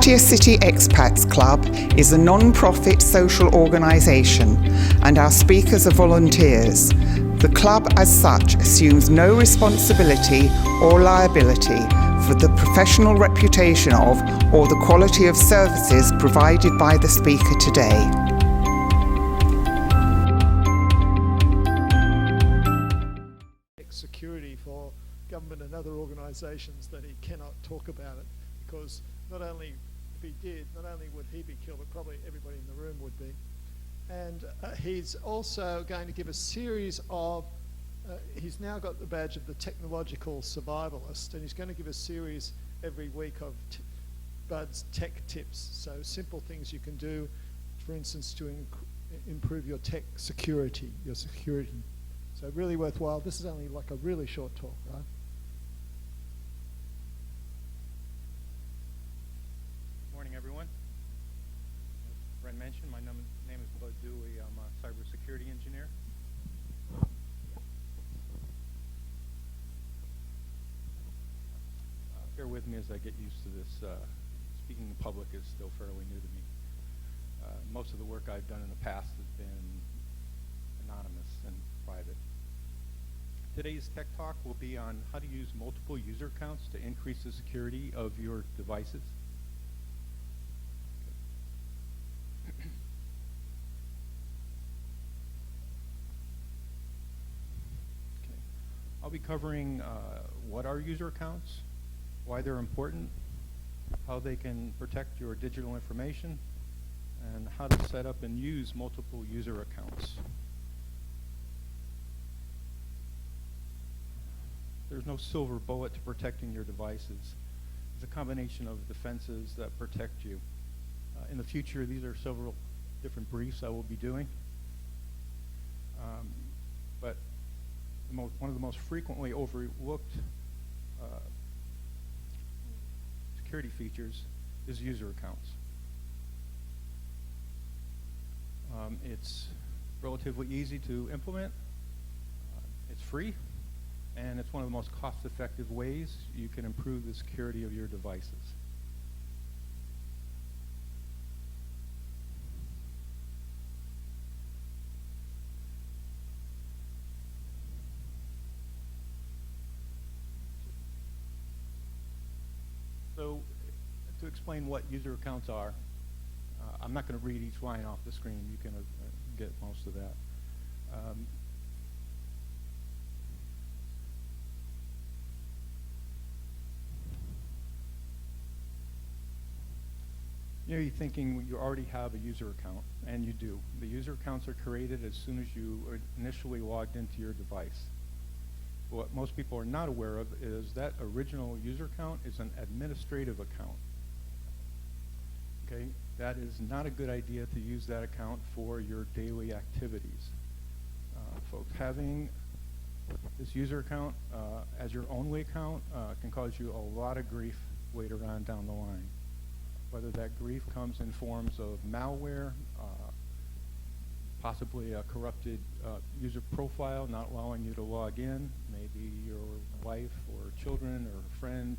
Cartier City Expats Club is a non-profit social organisation and our speakers are volunteers. The club as such assumes no responsibility or liability for the professional reputation of or the quality of services provided by the speaker today. Security for government and other organisations that he cannot talk about it, because not only if he did, not only would he be killed, but probably everybody in the room would be. And he's also going to give a series of, he's now got the badge of the technological survivalist, and he's going to give a series every week of Bud's tech tips. So simple things you can do, for instance, to improve your tech security, So really worthwhile. This is only like a really short talk, right? Morning, everyone. As Brent mentioned, my name is Dooley. I'm a cybersecurity engineer. Bear with me as I get used to this. Speaking in public is still fairly new to me. Most of the work I've done in the past has been anonymous and private. Today's tech talk will be on how to use multiple user accounts to increase the security of your devices. I'll be covering what are user accounts, why they're important, how they can protect your digital information, and how to set up and use multiple user accounts. There's no silver bullet to protecting your devices. It's a combination of defenses that protect you. In the future, these are several different briefs I will be doing. But one of the most frequently overlooked security features is user accounts. It's relatively easy to implement. It's free. And it's one of the most cost-effective ways you can improve the security of your devices. So, to explain what user accounts are, I'm not going to read each line off the screen. You can get most of that. You're thinking you already have a user account, and you do. The user accounts are created as soon as you are initially logged into your device. What most people are not aware of is that original user account is an administrative account. Okay, that is not a good idea to use that account for your daily activities. Folks, having this user account as your only account can cause you a lot of grief later on down the line. Whether that grief comes in forms of malware, possibly a corrupted user profile not allowing you to log in, maybe your wife or children or a friend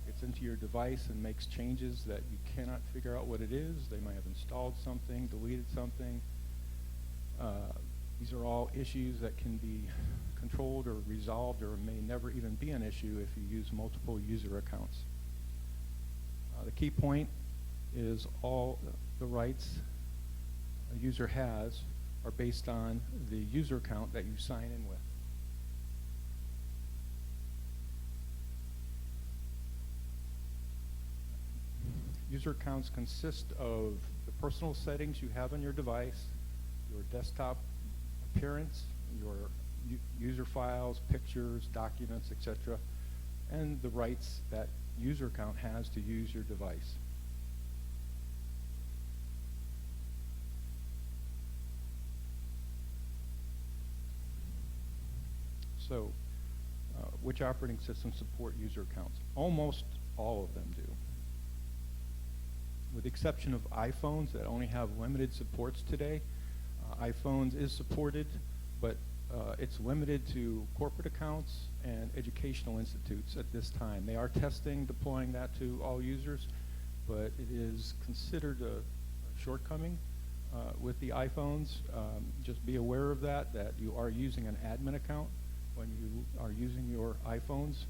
gets into your device and makes changes that you cannot figure out what it is. They might have installed something, deleted something. These are all issues that can be controlled or resolved, or may never even be an issue if you use multiple user accounts. The key point is all the rights a user has are based on the user account that you sign in with. User accounts consist of the personal settings you have on your device, your desktop appearance, your user files, pictures, documents, etc., and the rights that user account has to use your device. So, which operating systems support user accounts? Almost all of them do. With the exception of iPhones that only have limited supports today. iPhones is supported, but it's limited to corporate accounts and educational institutes at this time. They are testing deploying that to all users, but it is considered a shortcoming with the iPhones. Just be aware of that you are using an admin account when you are using your iPhones,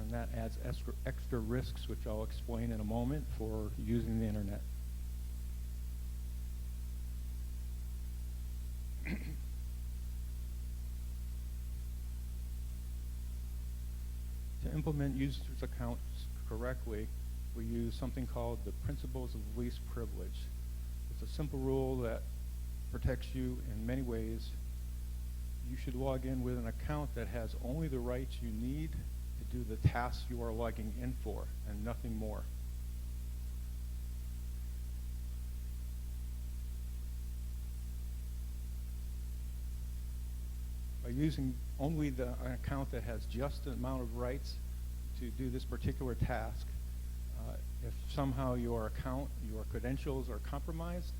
and that adds extra risks, which I'll explain in a moment, for using the internet. To implement users' accounts correctly, we use something called the principles of least privilege. It's a simple rule that protects you in many ways. You should log in with an account that has only the rights you need to do the tasks you are logging in for, and nothing more. By using only an account that has just the amount of rights to do this particular task, if somehow your account, your credentials are compromised,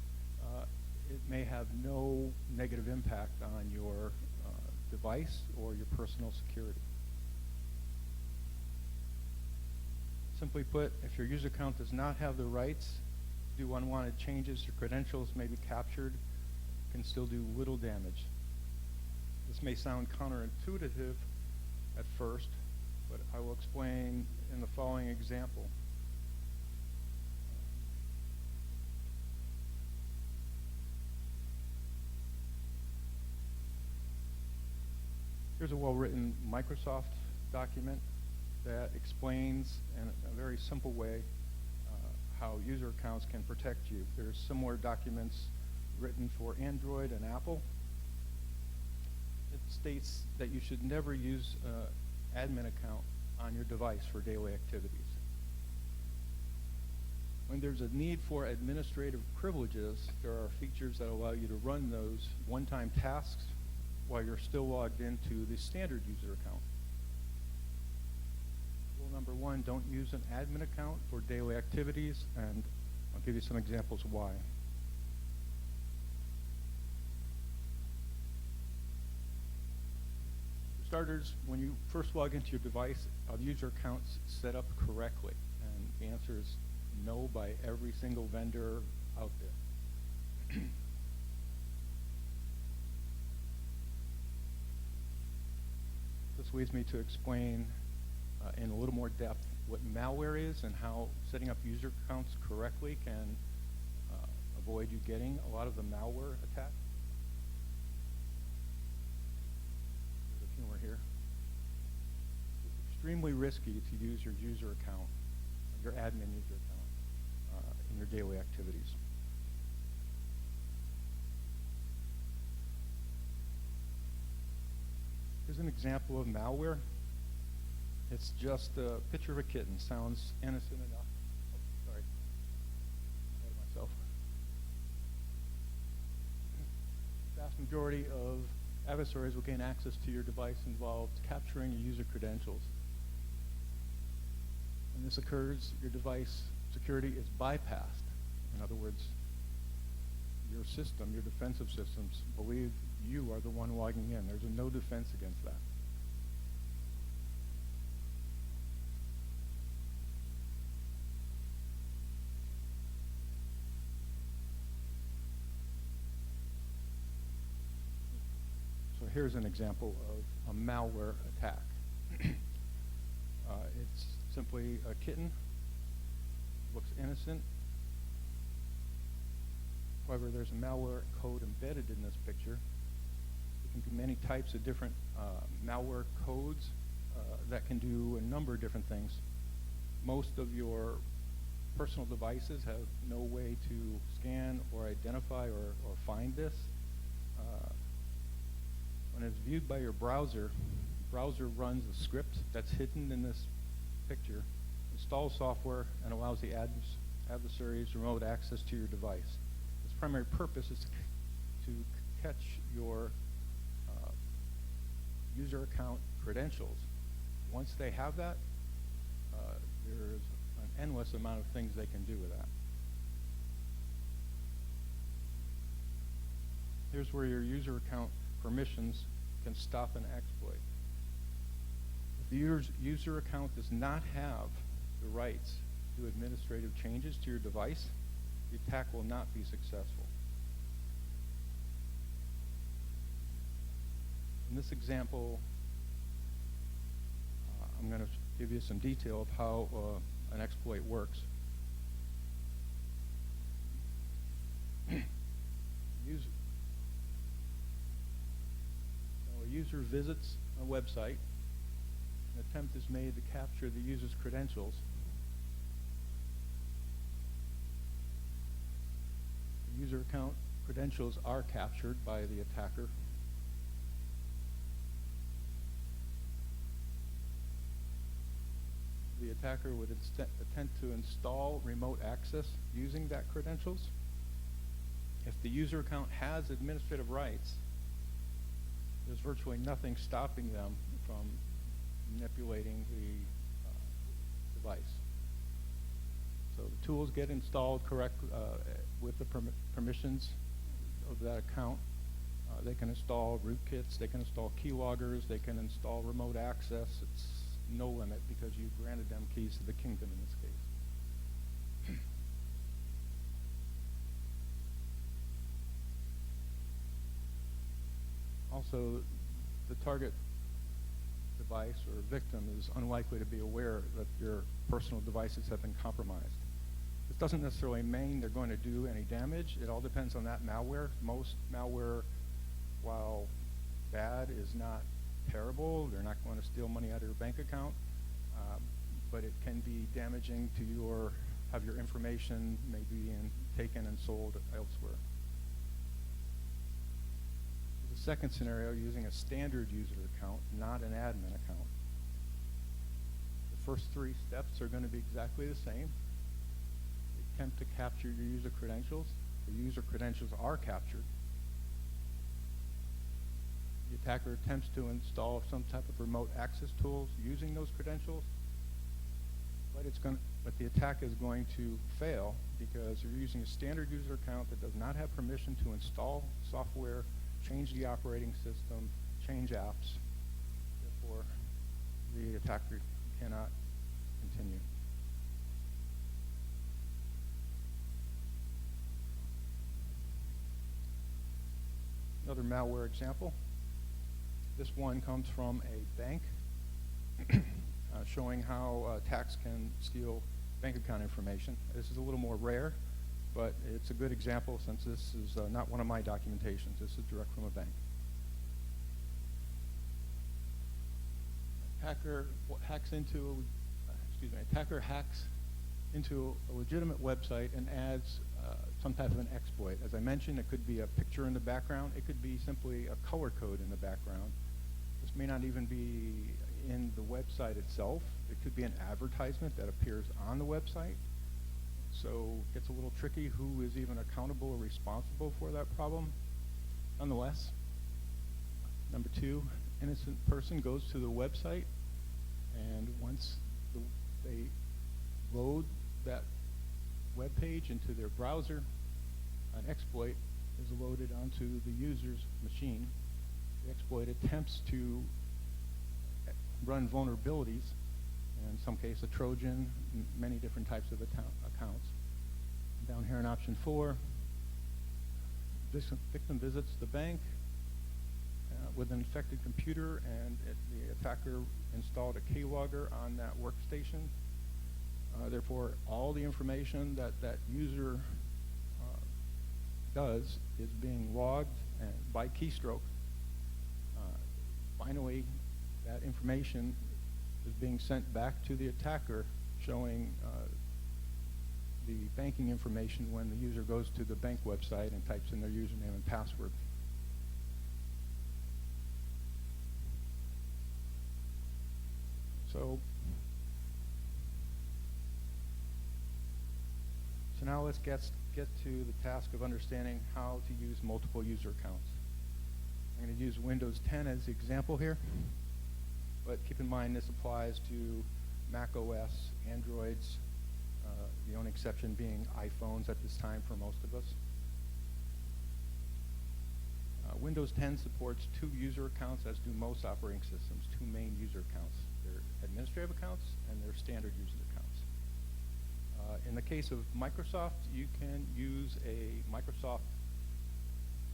it may have no negative impact on your device or your personal security. Simply put, if your user account does not have the rights to do unwanted changes, your credentials may be captured, can still do little damage. This may sound counterintuitive at first, but I will explain in the following example. Here's a well-written Microsoft document that explains in a very simple way how user accounts can protect you. There's similar documents written for Android and Apple. It states that you should never use an admin account on your device for daily activities. When there's a need for administrative privileges, there are features that allow you to run those one-time tasks while you're still logged into the standard user account. Rule number one, don't use an admin account for daily activities, and I'll give you some examples why. For starters, when you first log into your device, a user account's set up correctly, and the answer is no by every single vendor out there. This leads me to explain in a little more depth what malware is and how setting up user accounts correctly can avoid you getting a lot of the malware attacks. There's a few more here. It's extremely risky to use your user account, your admin user account, in your daily activities. Here's an example of malware. It's just a picture of a kitten. Sounds innocent enough. Oh, sorry. Ahead of myself. The vast majority of adversaries will gain access to your device involved capturing your user credentials. When this occurs, your device security is bypassed. In other words, your system, your defensive systems, believe you are the one logging in. There's no defense against that. So here's an example of a malware attack. It's simply a kitten, looks innocent. However, there's a malware code embedded in this picture. There can be many types of different malware codes that can do a number of different things. Most of your personal devices have no way to scan or identify or find this. When it's viewed by your browser, the browser runs a script that's hidden in this picture, installs software, and allows the adversaries remote access to your device. Its primary purpose is to catch your user account credentials. Once they have that, there's an endless amount of things they can do with that. Here's where your user account permissions can stop an exploit. If the user account does not have the rights do administrative changes to your device, the attack will not be successful. In this example, I'm going to give you some detail of how an exploit works. A user visits a website. An attempt is made to capture the user's credentials. The user account credentials are captured by the attacker. The attacker would attempt to install remote access using that credentials. If the user account has administrative rights, there's virtually nothing stopping them from manipulating the device. So the tools get installed with the permissions of that account. They can install rootkits, they can install keyloggers, they can install remote access. It's no limit because you granted them keys to the kingdom in this case. Also, the target device or victim is unlikely to be aware that your personal devices have been compromised. This doesn't necessarily mean they're going to do any damage. It all depends on that malware. Most malware, while bad, is not terrible. They're not going to steal money out of your bank account, but it can be damaging to have your information maybe taken and sold elsewhere. The second scenario, using a standard user account, not an admin account. The first three steps are going to be exactly the same. Attempt to capture your user credentials. The user credentials are captured. The attacker attempts to install some type of remote access tools using those credentials, but the attack is going to fail because you're using a standard user account that does not have permission to install software, change the operating system, change apps. Therefore, the attacker cannot continue. Another malware example. This one comes from a bank showing how attacks can steal bank account information. This is a little more rare, but it's a good example since this is not one of my documentations. This is direct from a bank. Attacker hacks into a legitimate website and adds some type of an exploit. As I mentioned, it could be a picture in the background. It could be simply a color code in the background. This may not even be in the website itself. It could be an advertisement that appears on the website. So it gets a little tricky who is even accountable or responsible for that problem. Nonetheless, number two, innocent person goes to the website, and once they load that web page into their browser, an exploit is loaded onto the user's machine. The exploit attempts to run vulnerabilities, in some case a Trojan, many different types of accounts. Down here in option 4, this victim visits the bank with an infected computer, and the attacker installed a keylogger on that workstation. Therefore, all the information that user does is being logged by keystroke. Finally, that information is being sent back to the attacker, showing the banking information when the user goes to the bank website and types in their username and password. So now let's get to the task of understanding how to use multiple user accounts. I'm going to use Windows 10 as the example here, but keep in mind this applies to Mac OS, Androids, the only exception being iPhones at this time for most of us. Windows 10 supports 2 user accounts, as do most operating systems, 2 main user accounts. They're administrative accounts and they're standard user accounts. In the case of Microsoft, you can use a Microsoft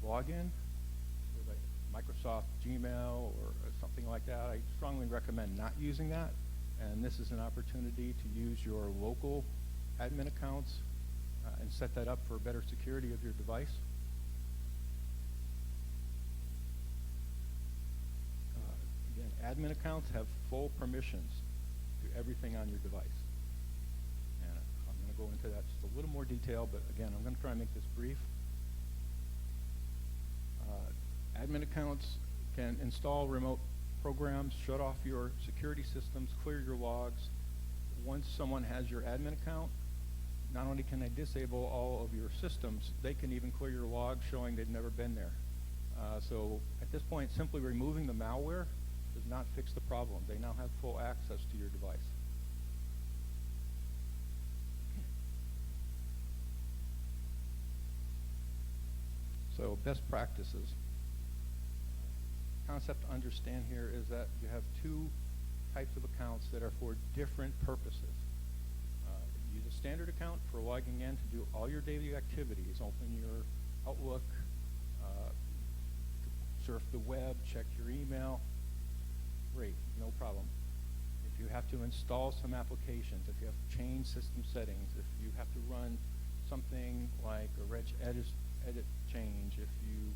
login with a Microsoft Gmail or something like that. I strongly recommend not using that. And this is an opportunity to use your local admin accounts and set that up for better security of your device. Again, admin accounts have full permissions to everything on your device. And I'm going to go into that just a little more detail, but again, I'm going to try and make this brief. Admin accounts can install remote programs, shut off your security systems, clear your logs. Once someone has your admin account, not only can they disable all of your systems, they can even clear your logs showing they've never been there. So at this point, simply removing the malware does not fix the problem. They now have full access to your device. So best practices. Concept to understand here is that you have two types of accounts that are for different purposes. Use a standard account for logging in to do all your daily activities. Open your Outlook, surf the web, check your email. Great, no problem. If you have to install some applications, if you have to change system settings, if you have to run something like a reg edit change, if you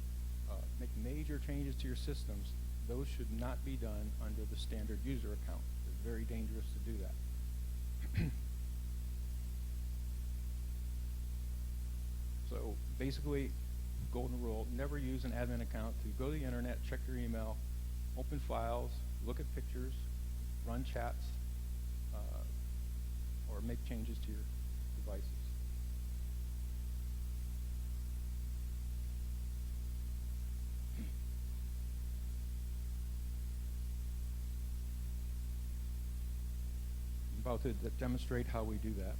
make major changes to your systems, those should not be done under the standard user account. It's very dangerous to do that. So basically, golden rule, never use an admin account to go to the internet, check your email, open files, look at pictures, run chats, or make changes to your devices. I'm about to demonstrate how we do that.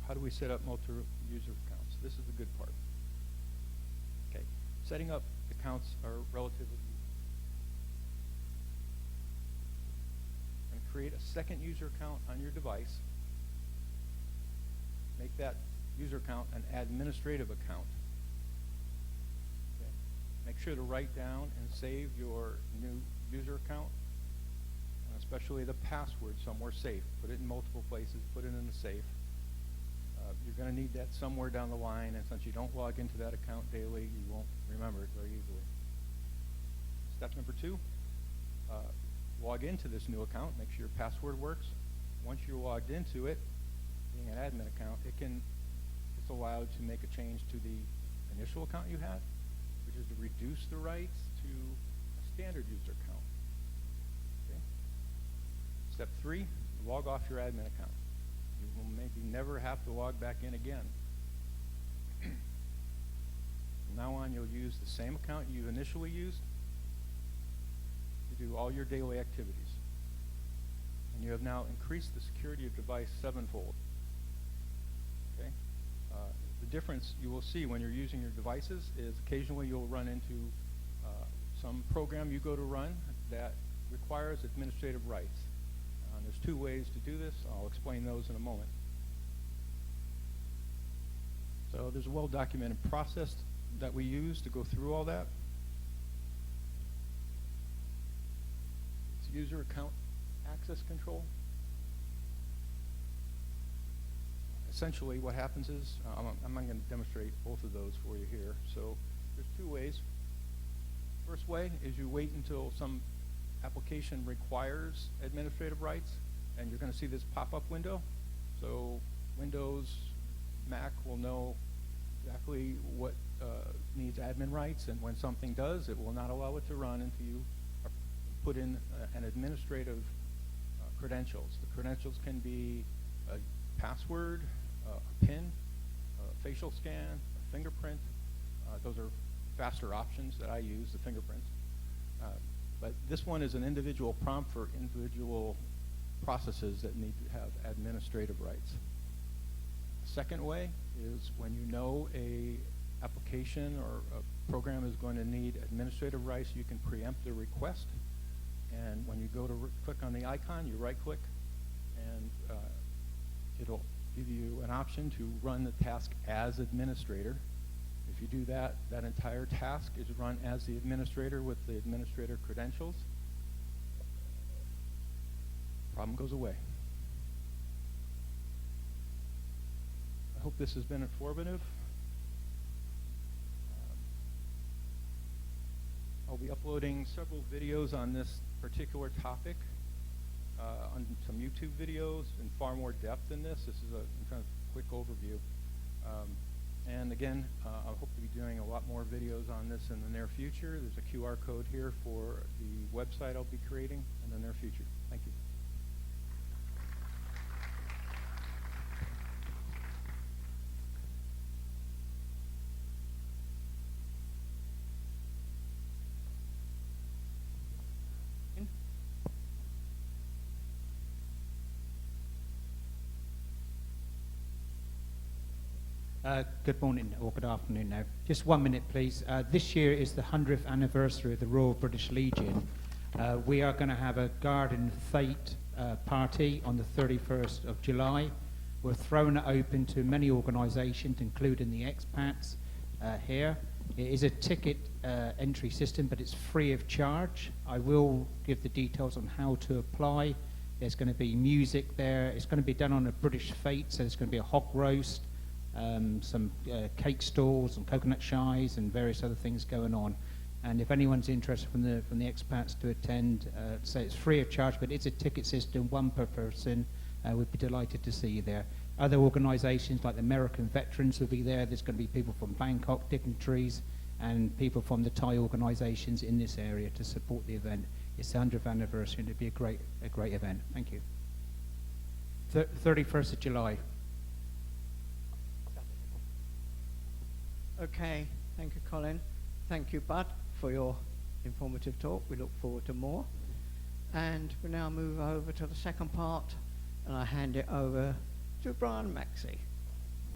How do we set up multi-user accounts? This is the good part. Okay, setting up accounts are relatively easy. And create a second user account on your device. Make that user account an administrative account. Okay. Make sure to write down and save your new user account, and especially the password somewhere safe. Put it in multiple places. Put it in a safe. You're going to need that somewhere down the line, and since you don't log into that account daily, you won't remember it very easily. Step number 2, log into this new account. Make sure your password works. Once you're logged into it, being an admin account, it's allowed to make a change to the initial account you had, which is to reduce the rights to a standard user account. Okay. Step 3, log off your admin account. You will maybe never have to log back in again. From now on, you'll use the same account you initially used to do all your daily activities. And you have now increased the security of your device 7-fold. Okay? The difference you will see when you're using your devices is occasionally you'll run into some program you go to run that requires administrative rights. There's 2 ways to do this. I'll explain those in a moment. So there's a well-documented process that we use to go through all that. It's user account access control. Essentially what happens is, I'm not going to demonstrate both of those for you here. So there's 2 ways. First way is you wait until some application requires administrative rights, and you're going to see this pop-up window. So Windows, Mac will know exactly what needs admin rights, and when something does, it will not allow it to run until you put in an administrative credentials. The credentials can be a password, a PIN, a facial scan, a fingerprint. Those are faster options that I use, the fingerprints. But this one is an individual prompt for individual processes that need to have administrative rights. The second way is when you know a application or a program is going to need administrative rights, you can preempt the request. And when you go to click on the icon, you right-click, and it'll give you an option to run the task as administrator. If you do that, that entire task is run as the administrator with the administrator credentials. Problem goes away. I hope this has been informative. I'll be uploading several videos on this particular topic, on some YouTube videos in far more depth than this. This is a kind of quick overview. And again, I hope to be doing a lot more videos on this in the near future. There's a QR code here for the website I'll be creating in the near future. Thank you. Good morning or good afternoon now. Just 1 minute, please. This year is the 100th anniversary of the Royal British Legion. We are going to have a garden fete party on the 31st of July. We're throwing it open to many organisations, including the expats here. It is a ticket entry system, but it's free of charge. I will give the details on how to apply. There's going to be music there. It's going to be done on a British fete, so there's going to be a hog roast, some cake stalls and coconut shies and various other things going on. And if anyone's interested from the expats to attend, say it's free of charge, but it's a ticket system, one per person. We'd be delighted to see you there. Other organisations like the American Veterans will be there. There's going to be people from Bangkok dignitaries and people from the Thai organisations in this area to support the event. It's the 100th anniversary, and it'll be a great event. Thank you. 31st of July. Okay, thank you, Colin. Thank you, Bud, for your informative talk. We look forward to more. And we now move over to the second part, and I hand it over to Brian Maxey.